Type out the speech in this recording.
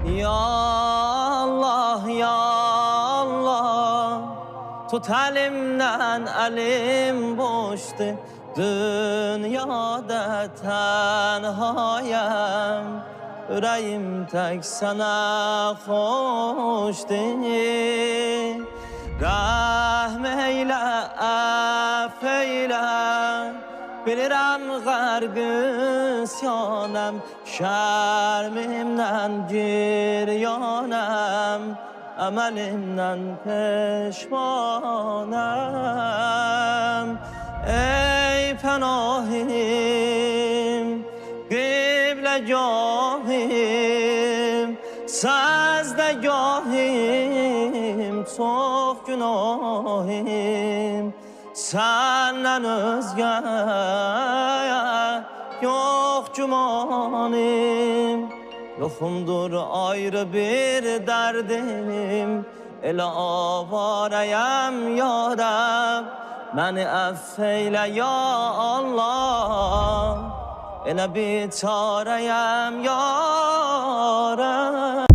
Ya Allah, ya Allah, tut elimden, elim boştu. Dünyada tenhayım, yüreğim tek sana hoştu. Rahm eyle, affeyle, bilirəm qərqisyanəm, şərmimdən giryanəm, əməlimdən peşmanəm. Ey pənahim, qibləgahim, səzdəgahim, çox günahim. Senden özge yok cumanim, yokumdur ayrı bir derdim. Elə avarəyəm ya Rəbb, məni affeyle ya Allah. Elə biçarəyəm ya Rəbb.